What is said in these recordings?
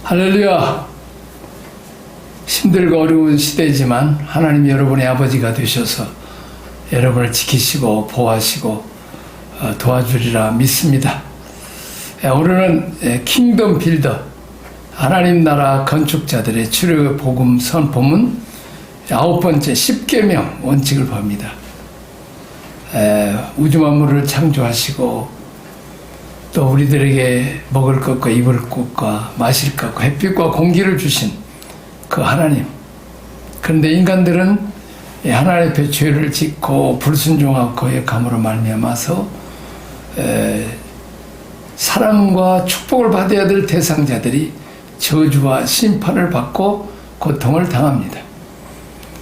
할렐루야! 힘들고 어려운 시대지만 하나님 여러분의 아버지가 되셔서 여러분을 지키시고 보호하시고 도와주리라 믿습니다. 오늘은 킹덤 빌더, 하나님 나라 건축자들의 출애굽 복음 선포문 9번째 10계명 원칙을 봅니다. 우주 만물을 창조하시고 또 우리들에게 먹을 것과 입을 것과 마실 것과 햇빛과 공기를 주신 그 하나님. 그런데 인간들은 하나님 앞에 죄를 짓고 불순종하고 거역함으로 말미암아서 사랑과 축복을 받아야 될 대상자들이 저주와 심판을 받고 고통을 당합니다.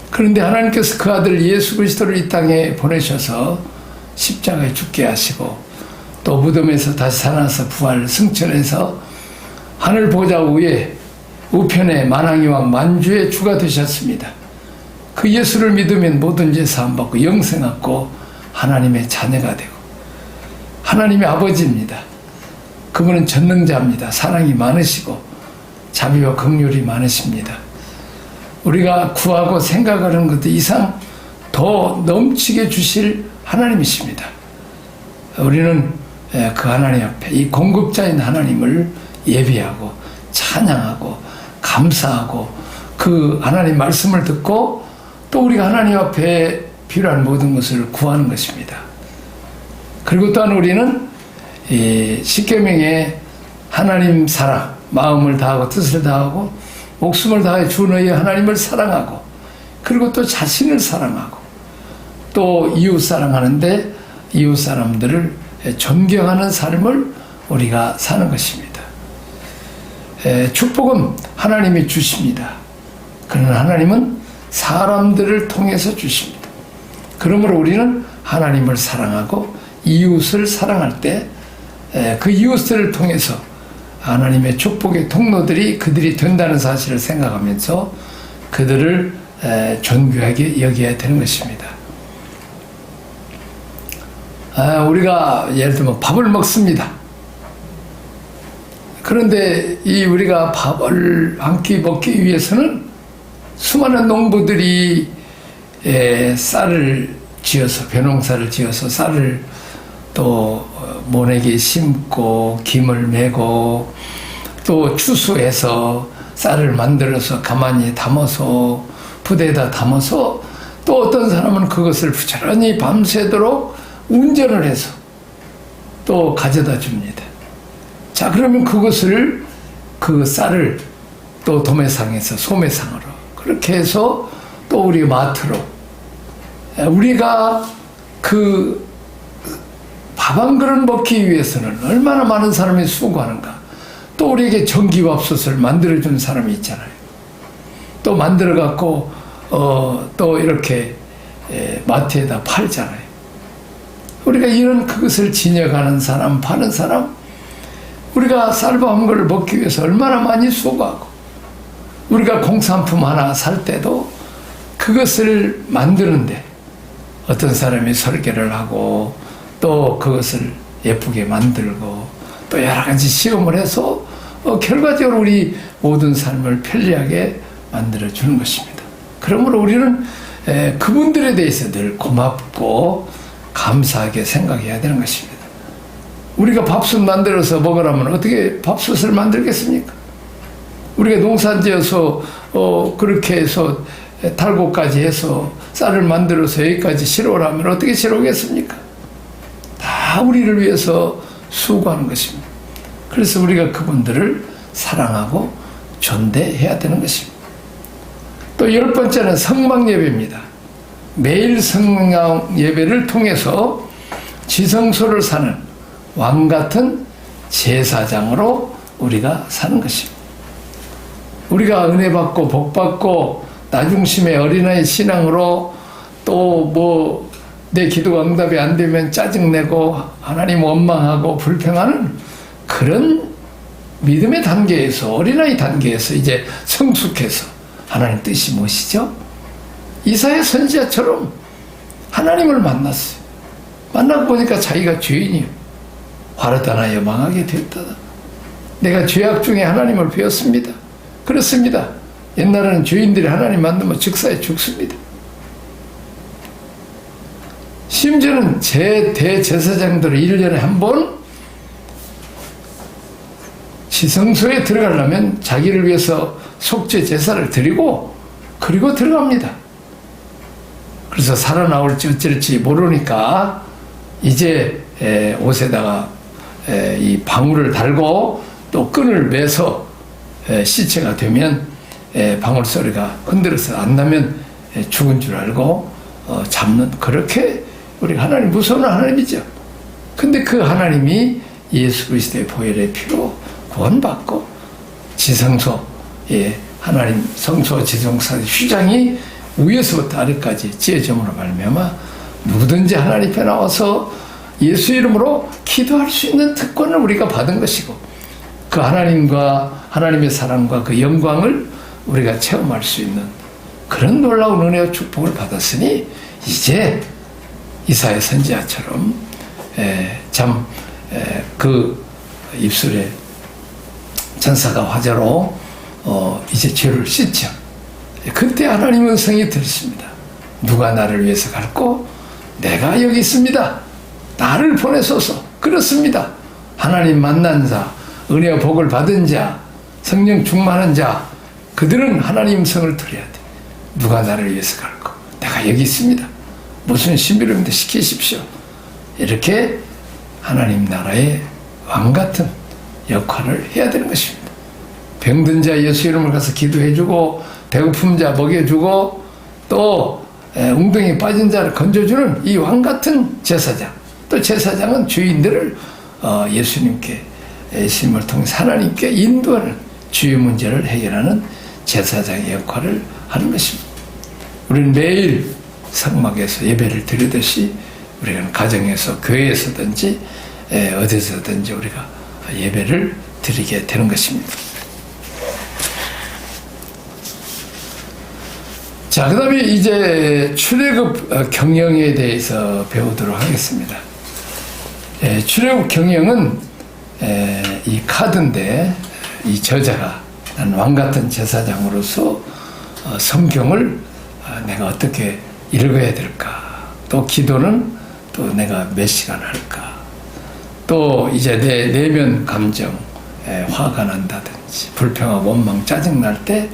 그런데 하나님께서 그 아들 예수 그리스도를 이 땅에 보내셔서 십자가에 죽게 하시고 또 무덤에서 다시 살아나서 부활 승천해서 하늘 보좌 위에 우편의 만왕의 왕 만주의 주가 되셨습니다. 그 예수를 믿으면 모든 죄 사함 받고 영생 얻고 하나님의 자녀가 되고 하나님의 아버지입니다. 그분은 전능자입니다. 사랑이 많으시고 자비와 긍휼이 많으십니다. 우리가 구하고 생각하는 것 이상 더 넘치게 주실 하나님이십니다. 우리는 그 하나님 앞에 이 공급자인 하나님을 예배하고 찬양하고 감사하고 그 하나님 말씀을 듣고 또 우리가 하나님 앞에 필요한 모든 것을 구하는 것입니다. 그리고 또한 우리는 이 십계명의 하나님 사랑, 마음을 다하고 뜻을 다하고 목숨을 다해 주 너희 하나님을 사랑하고 그리고 또 자신을 사랑하고 또 이웃 사랑하는데 이웃 사람들을 존경하는 삶을 우리가 사는 것입니다. 축복은 하나님이 주십니다. 그러나 하나님은 사람들을 통해서 주십니다. 그러므로 우리는 하나님을 사랑하고 이웃을 사랑할 때 그 이웃들을 통해서 하나님의 축복의 통로들이 그들이 된다는 사실을 생각하면서 그들을 존귀하게 여겨야 되는 것입니다. 우리가 예를 들면 밥을 먹습니다. 그런데 우리가 밥을 한 끼 먹기 위해서는 수많은 농부들이 쌀을 지어서 벼농사를 지어서 쌀을 또 모내기에 심고 김을 메고 또 추수해서 쌀을 만들어서 가만히 담아서 부대에다 담아서 또 어떤 사람은 그것을 부지런히 밤새도록 운전을 해서 또 가져다 줍니다. 자, 그러면 그것을 그 쌀을 또 도매상에서 소매상으로 그렇게 해서 또 우리 마트로 우리가 그 밥 한 그릇 먹기 위해서는 얼마나 많은 사람이 수고하는가. 또 우리에게 전기밥솥을 만들어주는 사람이 있잖아요. 또 만들어갖고 또 이렇게 마트에다 팔잖아요. 우리가 이런 그것을 진역하는 사람, 파는 사람, 우리가 쌀밥 한 그릇 먹기 위해서 얼마나 많이 수고하고 우리가 공산품 하나 살 때도 그것을 만드는데 어떤 사람이 설계를 하고 또 그것을 예쁘게 만들고 또 여러 가지 시험을 해서 결과적으로 우리 모든 삶을 편리하게 만들어주는 것입니다. 그러므로 우리는 그분들에 대해서 늘 고맙고 감사하게 생각해야 되는 것입니다. 우리가 밥솥 만들어서 먹으라면 어떻게 밥솥을 만들겠습니까? 우리가 농사지어서 그렇게 해서 달고까지 해서 쌀을 만들어서 여기까지 실어오라면 어떻게 실어오겠습니까? 다 우리를 위해서 수고하는 것입니다. 그래서 우리가 그분들을 사랑하고 존대해야 되는 것입니다. 또 10번째는 성막 예배입니다. 매일 성막 예배를 통해서 지성소를 사는 왕 같은 제사장으로 우리가 사는 것입니다. 우리가 은혜 받고 복 받고 나중심의 어린아이 신앙으로 또 내 기도가 응답이 안 되면 짜증내고 하나님 원망하고 불평하는 그런 믿음의 단계에서 어린아이 단계에서 이제 성숙해서 하나님 뜻이 무엇이죠? 이사야 선지자처럼 하나님을 만났어요. 만나고 보니까 자기가 죄인이요. 화를 떠나여 망하게 되었다. 내가 죄악 중에 하나님을 배웠습니다. 그렇습니다. 옛날에는 죄인들이 하나님 만나면 즉사에 죽습니다. 심지어는 대제사장들을 1년에 한 번 지성소에 들어가려면 자기를 위해서 속죄 제사를 드리고 그리고 들어갑니다. 그래서 살아나올지 어쩔지 모르니까 이제 옷에다가 이 방울을 달고 또 끈을 매서 시체가 되면 방울 소리가 흔들어서 안 나면 죽은 줄 알고 잡는, 그렇게 우리 하나님 무서운 하나님이죠. 근데 그 하나님이 예수 그리스도의 보혈의 피로 구원받고 지성소, 하나님 성소 지성소 휘장이 위에서부터 아래까지 지어짐으로 말미암아 누구든지 하나님 앞에 나와서 예수 이름으로 기도할 수 있는 특권을 우리가 받은 것이고, 그 하나님과 하나님의 사랑과 그 영광을 우리가 체험할 수 있는 그런 놀라운 은혜와 축복을 받았으니, 이제 이사야 선지자처럼 그 입술에 천사가 화자로 이제 죄를 씻죠. 그때 하나님은 성이 들으십니다. 누가 나를 위해서 갈고? 내가 여기 있습니다. 나를 보내소서. 그렇습니다. 하나님 만난 자, 은혜와 복을 받은 자, 성령 충만한 자, 그들은 하나님 성을 들어야 돼. 누가 나를 위해서 갈고? 내가 여기 있습니다. 무슨 신비로움인데 시키십시오. 이렇게 하나님 나라의 왕 같은 역할을 해야 되는 것입니다. 병든 자 예수 이름을 가서 기도해주고, 배고픈 자 먹여주고, 또 웅덩이 빠진 자를 건져주는 이 왕 같은 제사장. 또 제사장은 죄인들을 예수님께, 예수님을 통해 하나님께 인도하는 주의 문제를 해결하는 제사장의 역할을 하는 것입니다. 우리는 매일 성막에서 예배를 드리듯이 우리는 가정에서, 교회에서든지 어디서든지 우리가 예배를 드리게 되는 것입니다. 자, 그 다음에 이제 출애굽 경영에 대해서 배우도록 하겠습니다. 출애굽 경영은 이 카드인데, 이 저자가 난 왕같은 제사장으로서 성경을 내가 어떻게 읽어야 될까, 또 기도는 또 내가 몇 시간 할까, 또 이제 내 내면 감정, 화가 난다든지 불평하고 원망 짜증날 때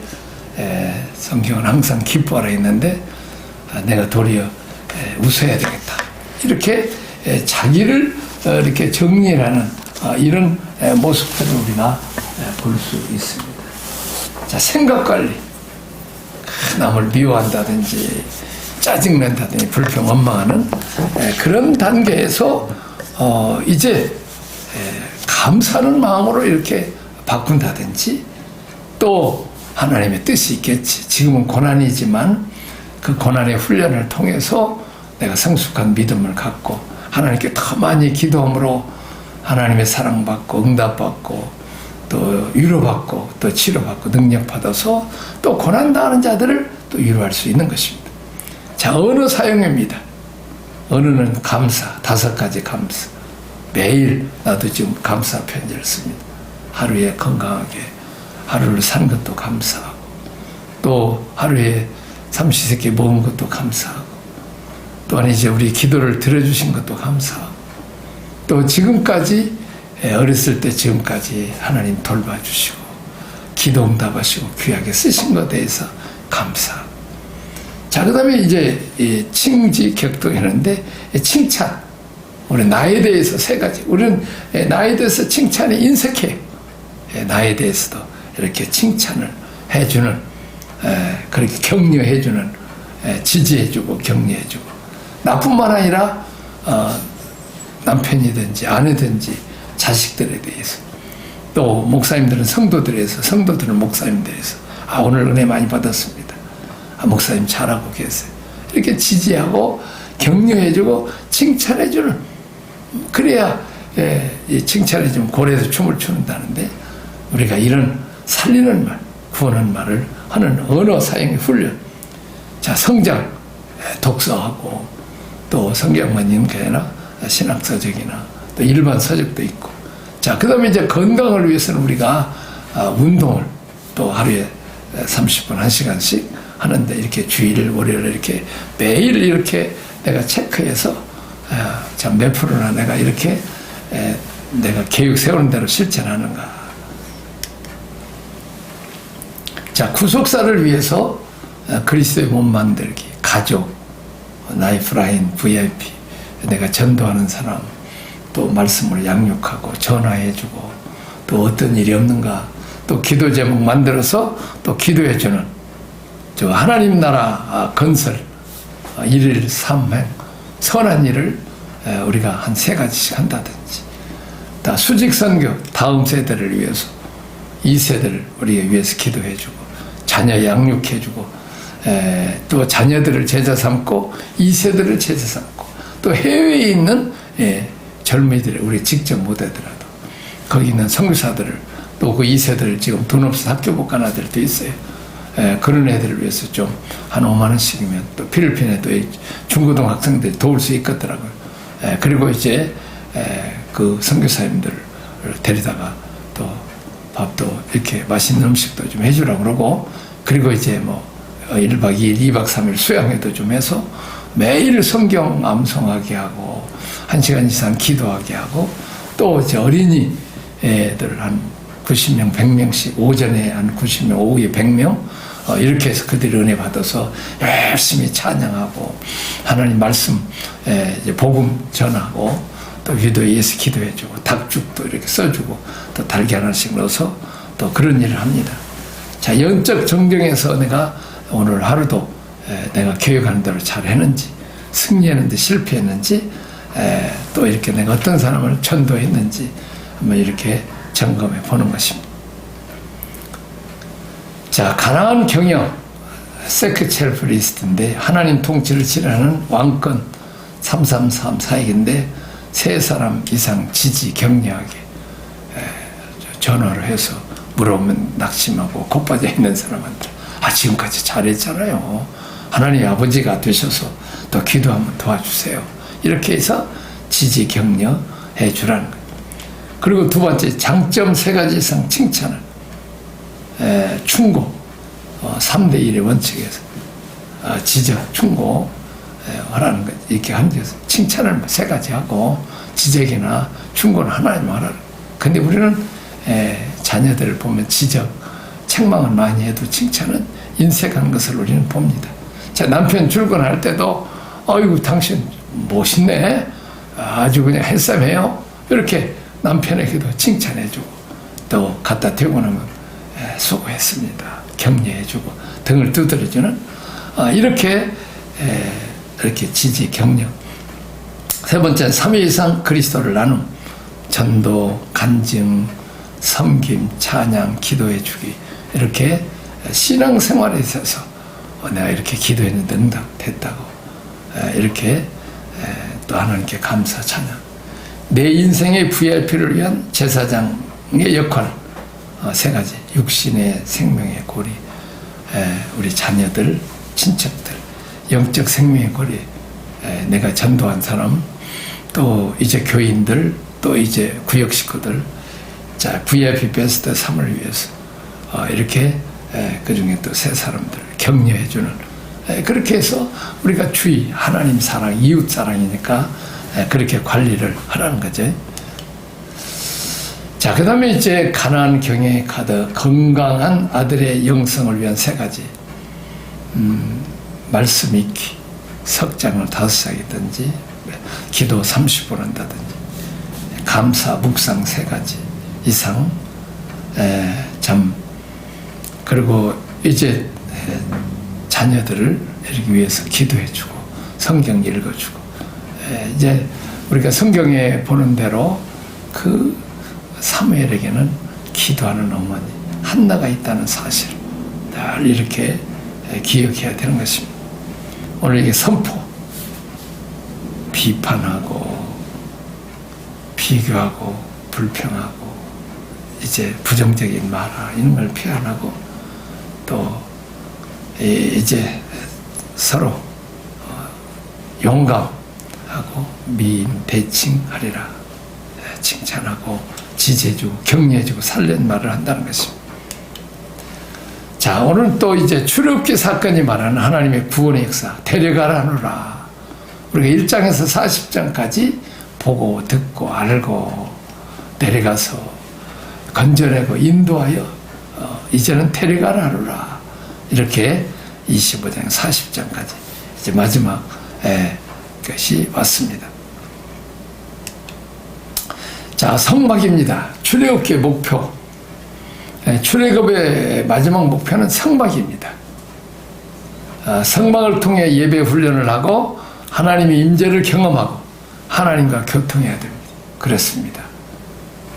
성경은 항상 기뻐하라 했는데 내가 도리어 웃어야 되겠다, 이렇게 자기를 이렇게 정리하는 이런 모습들을 우리가 볼 수 있습니다. 자, 생각관리, 남을 미워한다든지 짜증낸다든지 불평 원망하는 그런 단계에서 이제 감사하는 마음으로 이렇게 바꾼다든지, 또 하나님의 뜻이 있겠지. 지금은 고난이지만 그 고난의 훈련을 통해서 내가 성숙한 믿음을 갖고 하나님께 더 많이 기도함으로 하나님의 사랑받고 응답받고 또 위로받고 또 치료받고 능력받아서 또 고난당하는 자들을 또 위로할 수 있는 것입니다. 자, 언어 사용입니다. 언어는 감사, 5가지 감사. 매일 나도 지금 감사 편지를 씁니다. 하루에 건강하게 하루를 산 것도 감사하고, 또 하루에 삼시세끼 먹은 것도 감사하고, 또한 이제 우리 기도를 들어주신 것도 감사하고, 또 지금까지 어렸을 때 지금까지 하나님 돌봐주시고 기도 응답하시고 귀하게 쓰신 것에 대해서 감사하고. 자, 그 다음에 이제 칭지격동했는데, 칭찬. 우리 나에 대해서 3가지. 우리는 나에 대해서 칭찬이 인색해요. 나에 대해서도 이렇게 칭찬을 해주는, 그렇게 격려해주는, 지지해주고 격려해주고, 나뿐만 아니라 남편이든지 아내든지 자식들에 대해서, 또 목사님들은 성도들에서, 성도들은 목사님들에서 오늘 은혜 많이 받았습니다. 목사님 잘하고 계세요. 이렇게 지지하고 격려해주고 칭찬해주는, 그래야 칭찬해주면 고래에서 춤을 추는다는데, 우리가 이런 살리는 말, 구원하는 말을 하는 언어 사용의 훈련. 자, 성장, 독서하고, 또 성경만 읽는 게 아니라 신학서적이나 또 일반 서적도 있고, 자, 그 다음에 이제 건강을 위해서는 우리가 운동을 또 하루에 30분, 1시간씩 하는데, 이렇게 주일, 월요일 이렇게 매일 이렇게 내가 체크해서 자, 몇 프로나 내가 이렇게 내가 계획 세우는 대로 실천하는가. 자, 구속사를 위해서 그리스도의 몸 만들기, 가족, 라이프라인, VIP, 내가 전도하는 사람, 또 말씀으로 양육하고 전화해주고, 또 어떤 일이 없는가, 또 기도 제목 만들어서 또 기도해주는 저 하나님 나라 건설, 일일 삼행, 선한 일을 우리가 한 3가지씩 한다든지, 또 수직 선교, 다음 세대를 위해서 2세대를 우리가 위해서 기도해주고, 자녀 양육해주고, 또 자녀들을 제자 삼고 2세대를 제자 삼고, 또 해외에 있는 젊은이들, 우리 직접 못하더라도 거기 있는 선교사들을, 또 그 2세대를 지금 돈 없어서 학교 못 가는 아들도 있어요. 그런 애들을 위해서 좀 한 5만 원씩이면, 또 필리핀에 또 중고등 학생들이 도울 수 있겠더라고요. 그리고 이제 그 선교사님들을 데리다가 또 밥도 이렇게 맛있는 음식도 좀 해주라고 그러고, 그리고 이제 뭐 1박 2일, 2박 3일 수양회도 좀 해서 매일 성경 암송하게 하고 1시간 이상 기도하게 하고, 또 이제 어린이 애들 한 90명, 100명씩, 오전에 한 90명, 오후에 100명, 이렇게 해서 그들이 은혜 받아서 열심히 찬양하고, 하나님 말씀, 이제 복음 전하고, 또 기도에 의해서 기도해주고, 닭죽도 이렇게 써주고, 또 달걀 하나씩 넣어서 또 그런 일을 합니다. 자, 영적 정정에서 내가 오늘 하루도 내가 계획하는 대로 잘 했는지, 승리했는지 실패했는지, 또 이렇게 내가 어떤 사람을 전도했는지 한번 이렇게 점검해 보는 것입니다. 자, 가나안 경영 세크첼프 리스트인데, 하나님 통치를 실현하는 왕권 333 사역인데, 3사람 이상 지지 격려하게 전화를 해서 물어보면 낙심하고 곧빠져 있는 사람한테, 지금까지 잘했잖아요, 하나님 아버지가 되셔서 또 기도 한번 도와주세요, 이렇게 해서 지지 격려해 주라는 거예요. 그리고 두 번째, 장점 3가지 이상 칭찬을, 충고, 3대1의 원칙에서 지적, 충고 하라는 것, 이렇게 하면서 칭찬을 3가지 하고, 지적이나 충고는 하나님 하라는. 근데 우리는 자녀들을 보면 지적, 책망은 많이 해도 칭찬은 인색한 것을 우리는 봅니다. 자, 남편 출근할 때도 아이고 당신 멋있네, 아주 그냥 핸섬해요, 이렇게 남편에게도 칭찬해주고, 또 갖다 대고 나면 수고했습니다, 격려해주고, 등을 두드려주는, 이렇게 지지 격려. 3번째는 3회 이상 그리스도를 나눔, 전도, 간증, 섬김, 찬양, 기도해주기, 이렇게 신앙생활에 있어서 내가 이렇게 기도했는데 응답됐다고, 이렇게 또 하나님께 감사 찬양. 내 인생의 VIP를 위한 제사장의 역할, 3가지. 육신의 생명의 고리, 우리 자녀들, 친척들, 영적 생명의 고리, 내가 전도한 사람, 또 이제 교인들, 또 이제 구역 식구들, 자, VIP 베스트 3을 위해서 이렇게 그 중에 또 3사람들을 격려해주는, 그렇게 해서 우리가 주의, 하나님 사랑, 이웃 사랑이니까 그렇게 관리를 하라는 거죠. 자, 그 다음에 이제 가나안 경영의 카드, 건강한 아들의 영성을 위한 3가지. 말씀 읽기, 석장을 5장이든지, 기도 30분 한다든지, 감사, 묵상 3가지 이상, 그리고 이제 자녀들을 이렇게 위해서 기도해주고, 성경 읽어주고, 이제 우리가 성경에 보는 대로 그 사무엘에게는 기도하는 어머니 한나가 있다는 사실을 늘 이렇게 기억해야 되는 것입니다. 오늘 이게 선포, 비판하고 비교하고 불평하고 이제 부정적인 말아 이런 걸 표현하고, 또 이제 서로 용감하고 미인 대칭하리라, 칭찬하고 지지해주고 격려해주고 살리는 말을 한다는 것입니다. 자, 오늘 또 이제 출애굽기 사건이 말하는 하나님의 구원의 역사, 데려가라노라. 우리가 1장에서 40장까지 보고 듣고 알고 데려가서 건져내고 인도하여 이제는 데려가라노라. 이렇게 25장 40장까지 이제 마지막 것이 왔습니다. 자, 성막입니다. 출애굽기의 목표. 출애굽의 마지막 목표는 성막입니다. 성막을 통해 예배 훈련을 하고 하나님의 임재를 경험하고 하나님과 교통해야 됩니다. 그렇습니다.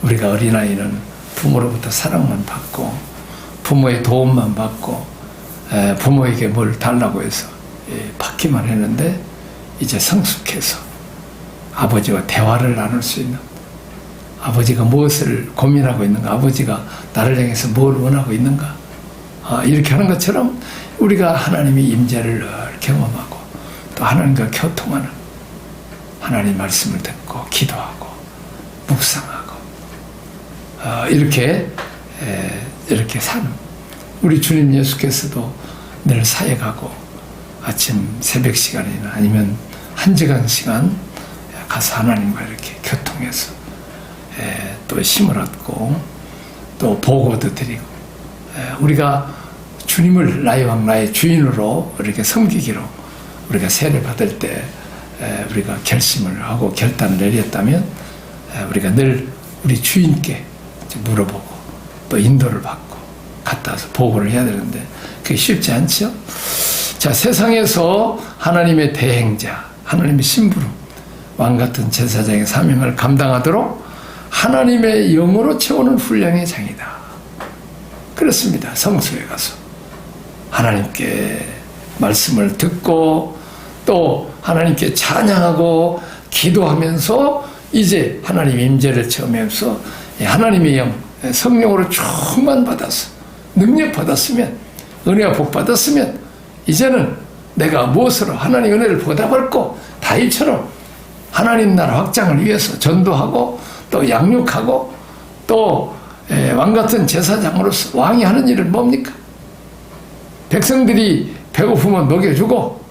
우리가 어린아이는 부모로부터 사랑만 받고 부모의 도움만 받고 부모에게 뭘 달라고 해서 받기만 했는데 이제 성숙해서 아버지와 대화를 나눌 수 있는, 아버지가 무엇을 고민하고 있는가, 아버지가 나를 향해서 뭘 원하고 있는가, 이렇게 하는 것처럼 우리가 하나님의 임재를 늘 경험하고 또 하나님과 교통하는, 하나님 말씀을 듣고 기도하고 묵상하고 이렇게 사는 우리 주님 예수께서도 늘 사역하고 아침 새벽 시간이나 아니면 1시간 가서 하나님과 이렇게 교통해서 또 힘을 얻고 또 보고도 드리고 우리가 주님을 나의 왕 나의 주인으로 이렇게 섬기기로 우리가 세례 받을 때 우리가 결심을 하고 결단을 내렸다면 우리가 늘 우리 주인께 물어보고 또 인도를 받고 갔다 와서 보고를 해야 되는데 그게 쉽지 않죠. 자, 세상에서 하나님의 대행자, 하나님의 심부름, 왕같은 제사장의 사명을 감당하도록 하나님의 영으로 채우는 훈련의 장이다. 그렇습니다. 성소에 가서 하나님께 말씀을 듣고 또 하나님께 찬양하고 기도하면서 이제 하나님 임재를 체험하면서 하나님의 영, 성령으로 충만받아서 능력 받았으면, 은혜와 복 받았으면 이제는 내가 무엇으로 하나님 은혜를 보답할고 다윗처럼 하나님 나라 확장을 위해서 전도하고 또 양육하고 또 왕같은 제사장으로서 왕이 하는 일은 뭡니까? 백성들이 배고프면 먹여주고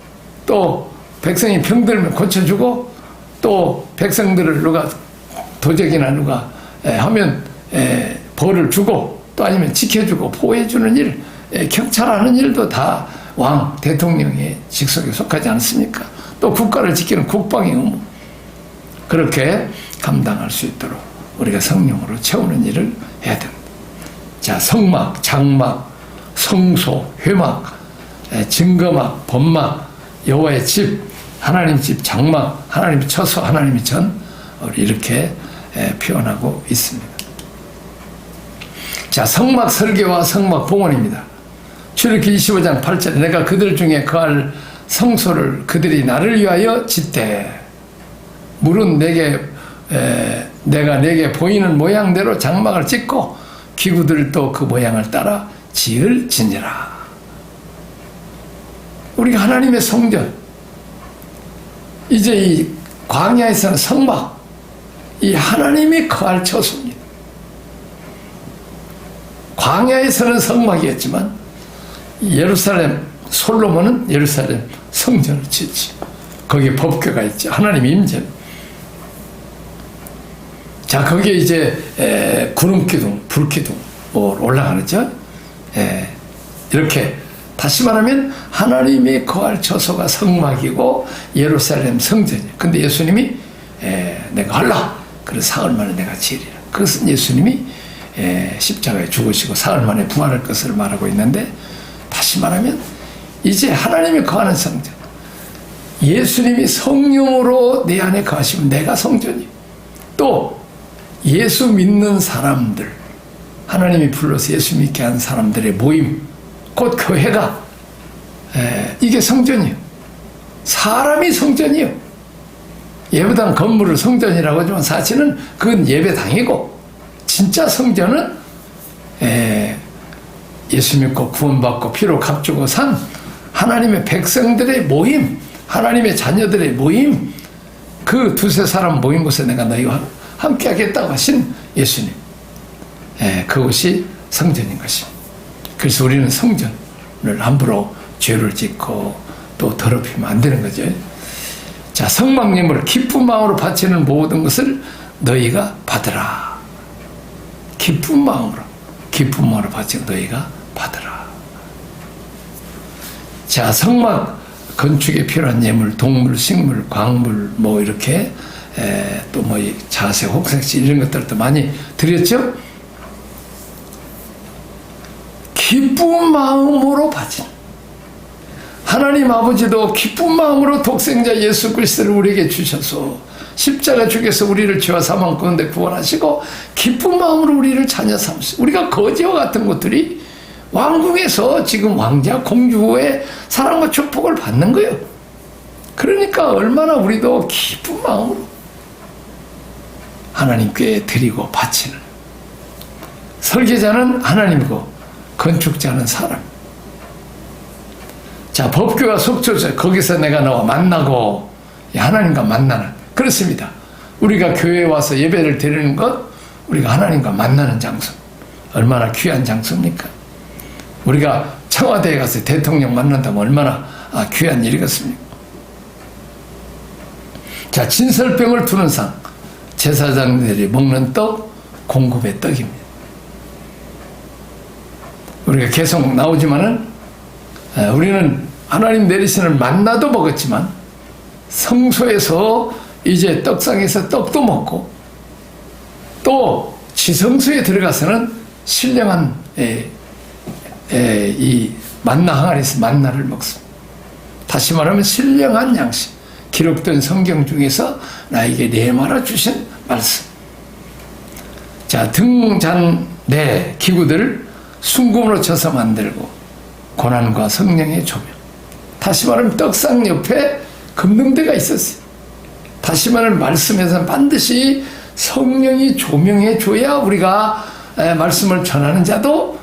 또 백성이 병들면 고쳐주고 또 백성들을 누가 도적이나 누가 하면 벌을 주고 또 아니면 지켜주고 보호해주는 일, 경찰하는 일도 다 왕, 대통령의 직속에 속하지 않습니까? 또 국가를 지키는 국방의 의무, 그렇게 감당할 수 있도록 우리가 성령으로 채우는 일을 해야 됩니다. 자, 성막, 장막, 성소, 회막, 증거막, 법막, 여호와의 집, 하나님 집, 장막, 하나님 처소, 하나님의 전, 우리 이렇게 표현하고 있습니다. 자, 성막 설계와 성막 봉헌입니다. 출애굽기 25장 8절에 내가 그들 중에 거할 성소를 그들이 나를 위하여 짓되 물은 내가 내게 보이는 모양대로 장막을 짓고 기구들도 그 모양을 따라 지을지니라. 우리가 하나님의 성전, 이제 이 광야에서는 성막, 이 하나님이 거할 처소입니다. 광야에서는 성막이었지만 예루살렘, 솔로몬은 예루살렘 성전을 짓지. 거기에 법궤가 있지. 하나님 임재. 자, 거기에 이제 구름기둥, 불기둥 올라가죠. 이렇게 다시 말하면 하나님이 거할 처소가 성막이고 예루살렘 성전이에요. 근데 예수님이 내가 할라. 그래서 사흘 만에 내가 지으리라. 그것은 예수님이 십자가에 죽으시고 사흘 만에 부활할 것을 말하고 있는데, 다시 말하면 이제 하나님이 거하는 성전, 예수님이 성령으로 내 안에 거하시면 내가 성전이에요. 또 예수 믿는 사람들, 하나님이 불러서 예수 믿게 한 사람들의 모임, 곧 교회가 이게 성전이에요. 사람이 성전이에요. 예배당 건물을 성전이라고 하지만 사실은 그건 예배당이고, 진짜 성전은 예수 믿고 구원받고 피로 값주고 산 하나님의 백성들의 모임, 하나님의 자녀들의 모임, 그 두세 사람 모인 곳에 내가 너희와 함께 하겠다고 하신 예수님, 그것이 성전인 것입니다. 그래서 우리는 성전을 함부로 죄를 짓고 또 더럽히면 안 되는 거죠. 자, 성막예물을 기쁜 마음으로 바치는 모든 것을 너희가 받으라. 기쁜 마음으로 바치는 너희가 받으라. 자, 성막 건축에 필요한 예물, 동물, 식물, 광물, 뭐 이렇게 또 뭐 자색, 혹색지 이런 것들도 많이 드렸죠. 기쁜 마음으로 바치는, 하나님 아버지도 기쁜 마음으로 독생자 예수 그리스도를 우리에게 주셔서 십자가 죽여서 우리를 죄와 사망 가운데 구원하시고 기쁜 마음으로 우리를 자녀 삼으시고, 우리가 거지와 같은 것들이 왕궁에서 지금 왕자 공주의 사랑과 축복을 받는 거예요. 그러니까 얼마나 우리도 기쁜 마음으로 하나님께 드리고 바치는, 설계자는 하나님이고 건축자는 사람. 자, 법궤와 속초죠. 거기서 내가 너와 만나고 하나님과 만나는, 그렇습니다. 우리가 교회에 와서 예배를 드리는 것, 우리가 하나님과 만나는 장소, 얼마나 귀한 장소입니까? 우리가 청와대에 가서 대통령 만난다면 얼마나 귀한 일이겠습니까? 자, 진설병을 두는 상, 제사장들이 먹는 떡, 공급의 떡입니다. 우리가 계속 나오지만은 우리는 하나님 내리시는 만나도 먹었지만 성소에서 이제 떡상에서 떡도 먹고, 또 지성소에 들어가서는 신령한 이 만나 항아리에서 만나를 먹습니다. 다시 말하면 신령한 양식, 기록된 성경 중에서 나에게 내말아 주신 말씀. 자, 등잔대 기구들을 순금으로 쳐서 만들고 고난과 성령의 조명. 다시 말하면 떡상 옆에 금등대가 있었어요. 다시 말하면 말씀에서는 반드시 성령이 조명해 줘야 우리가 말씀을 전하는 자도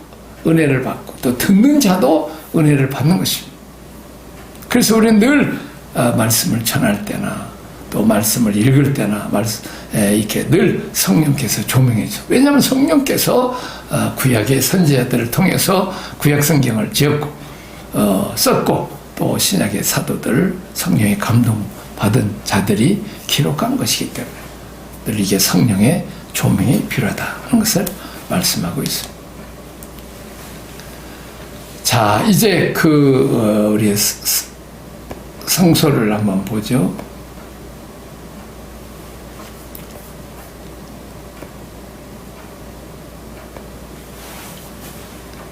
은혜를 받고 또 듣는 자도 은혜를 받는 것입니다. 그래서 우리는 늘 말씀을 전할 때나 또 말씀을 읽을 때나 이렇게 늘 성령께서 조명해 줘. 왜냐하면 성령께서 구약의 선지자들을 통해서 구약 성경을 지었고 썼고, 또 신약의 사도들 성령의 감동받은 자들이 기록한 것이기 때문에 늘 이게 성령의 조명이 필요하다 하는 것을 말씀하고 있습니다. 자, 이제 우리 성소를 한번 보죠.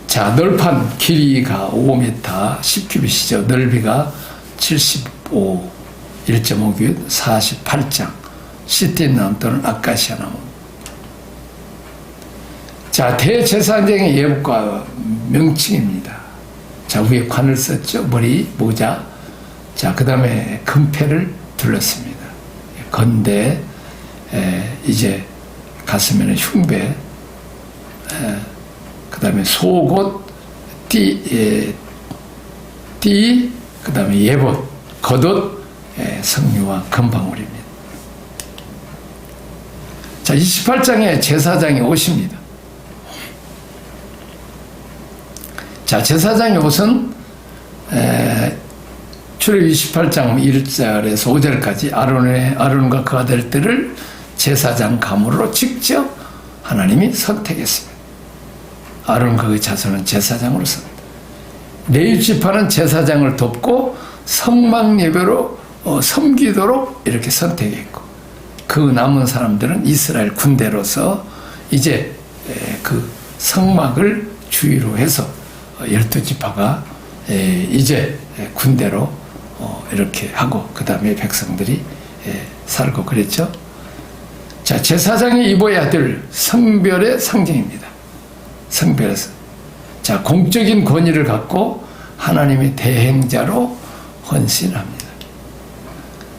자, 널판 길이가 5m 10규빗이죠. 넓이가 75 1.5규빗 48장 시띠나무 또는 아카시아 나무. 자, 대제사장의 예복과 명칭입니다. 자, 위에 관을 썼죠. 머리, 모자. 자, 그 다음에 금패를 둘렀습니다. 건대, 이제 가슴에는 흉배, 그 다음에 속옷, 띠, 그 다음에 예봇, 겉옷, 성류와 금방울입니다. 자, 28장에 제사장이 오십니다. 자, 제사장의 옷은 출애굽 28장 1절에서 5절까지 아론과 그 아들들을 제사장 가문으로 직접 하나님이 선택했습니다. 아론과 그 자손은 제사장으로 섭니다. 레위 지파는 제사장을 돕고 성막 예배로 섬기도록 이렇게 선택했고, 그 남은 사람들은 이스라엘 군대로서 이제 그 성막을 주위로 해서 12지파가 이제 군대로 이렇게 하고 그 다음에 백성들이 살고 그랬죠. 자, 제사장이 입어야 될 성별의 상징입니다. 성별에서. 자, 공적인 권위를 갖고 하나님의 대행자로 헌신합니다.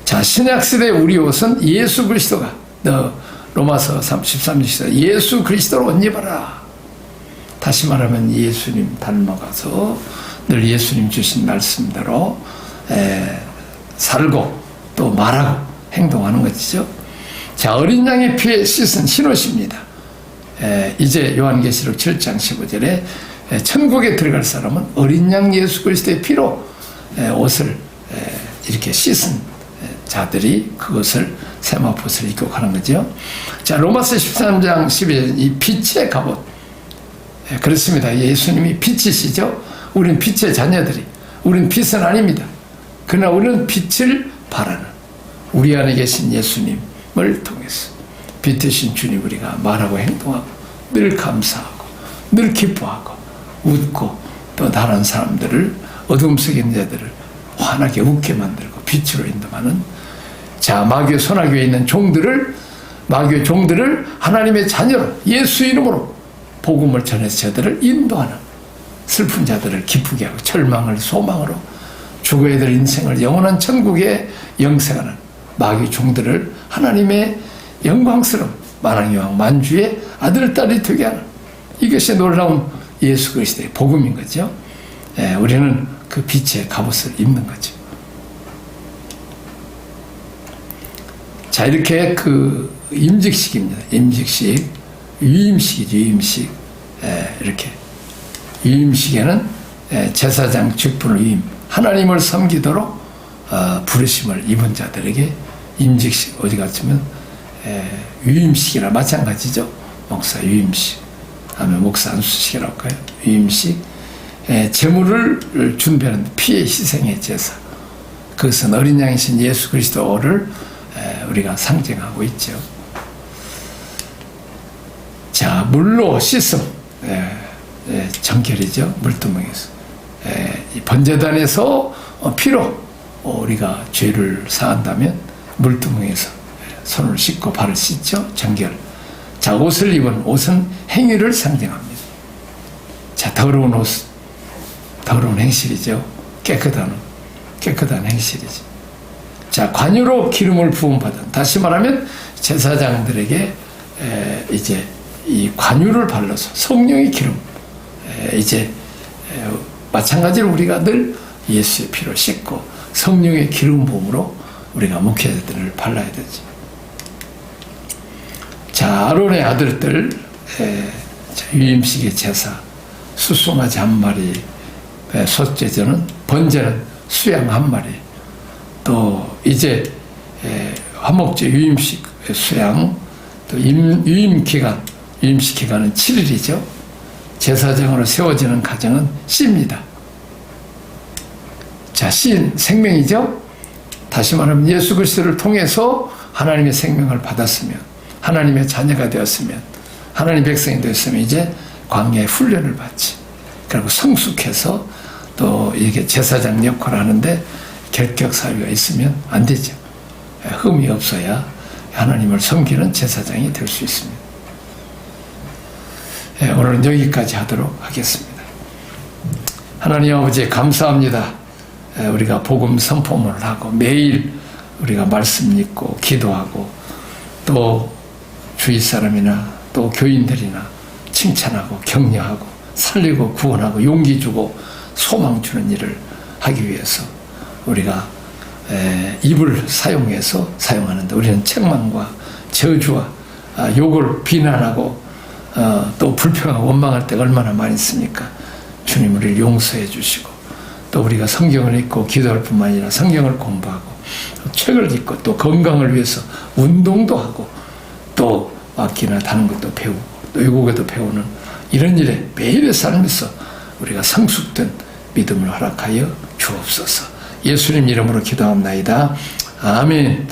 자, 신약시대 우리 옷은 예수 그리스도가, 로마서 13장 예수 그리스도로 옷 입어라. 다시 말하면 예수님 닮아가서 늘 예수님 주신 말씀대로 살고 또 말하고 행동하는 것이죠. 자, 어린 양의 피에 씻은 흰옷입니다. 이제 요한계시록 7장 15절에 천국에 들어갈 사람은 어린 양 예수 그리스도의 피로 옷을 이렇게 씻은 자들이 그것을 세마포스를 입고 가는 거죠. 자, 로마서 13장 12절 이 빛의 갑옷. 그렇습니다. 예수님이 빛이시죠. 우린 빛의 자녀들이. 우린 빛은 아닙니다. 그러나 우리는 빛을 바라는 우리 안에 계신 예수님을 통해서 빛이신 주님 우리가 말하고 행동하고 늘 감사하고 늘 기뻐하고 웃고 또 다른 사람들을 어둠 속에 있는 자들을 환하게 웃게 만들고 빛으로 인도하는 자 마귀의 손아귀에 있는 마귀의 종들을 하나님의 자녀로 예수 이름으로 복음을 전해서 저들을 인도하는 슬픈 자들을 기쁘게 하고 절망을 소망으로 죽어야 될 인생을 영원한 천국에 영생하는 마귀 종들을 하나님의 영광스러운 만왕여왕 만주의 아들 딸이 되게 하는 이것이 놀라운 예수 그리스도의 복음인 거죠. 우리는 그 빛의 갑옷을 입는 거죠. 자, 이렇게 그 임직식입니다. 임직식, 유임식이죠. 유임식. 이렇게 유임식에는 제사장 직분을 위임, 하나님을 섬기도록 부르심을 입은 자들에게 임직식, 어디 갔으면 유임식이나 마찬가지죠. 목사 유임식, 아니면 목사 안수식이라고 할까요? 유임식, 제물을 준비하는 피의 희생의 제사. 그것은 어린 양이신 예수 그리스도를 우리가 상징하고 있죠. 자, 물로 씻음, 정결이죠. 물두멍에서. 번제단에서 피로 우리가 죄를 사한다면 물두멍에서 손을 씻고 발을 씻죠. 정결. 자, 옷을 입은 옷은 행위를 상징합니다. 자, 더러운 옷, 더러운 행실이죠. 깨끗한 행실이죠. 자, 관유로 기름을 부음받은, 다시 말하면 제사장들에게 이제 이 관유를 발라서 성령의 기름, 이제 마찬가지로 우리가 늘 예수의 피로 씻고 성령의 기름 부음으로 우리가 목회자들을 발라야 되죠. 자, 아론의 아들들, 유임식의 제사, 수송아지 한 마리, 소제전은, 번제는 수양 한 마리, 또 이제 화목제 유임식 수양, 또 유임기간, 유임식 기간은 7일이죠. 제사장으로 세워지는 가정은 씨입니다. 자, 씨는 생명이죠. 다시 말하면 예수 그리스도를 통해서 하나님의 생명을 받았으면, 하나님의 자녀가 되었으면, 하나님 백성이 되었으면 이제 광야의 훈련을 받지. 그리고 성숙해서 또 이게 제사장 역할을 하는데 결격 사유가 있으면 안 되죠. 흠이 없어야 하나님을 섬기는 제사장이 될 수 있습니다. 오늘은 여기까지 하도록 하겠습니다. 하나님 아버지 감사합니다. 우리가 복음 선포문을 하고 매일 우리가 말씀 읽고 기도하고 또 주위 사람이나 또 교인들이나 칭찬하고 격려하고 살리고 구원하고 용기 주고 소망 주는 일을 하기 위해서 우리가 입을 사용해서 사용하는데 우리는 책망과 저주와 욕을 비난하고 또 불평하고 원망할 때가 얼마나 많이 있습니까? 주님 우리를 용서해 주시고 또 우리가 성경을 읽고 기도할 뿐만 아니라 성경을 공부하고 책을 읽고 또 건강을 위해서 운동도 하고 또 악기나 다른 것도 배우고 또 외국어도 배우는 이런 일에 매일의 삶에서 우리가 성숙된 믿음을 허락하여 주옵소서. 예수님 이름으로 기도합나이다. 아멘.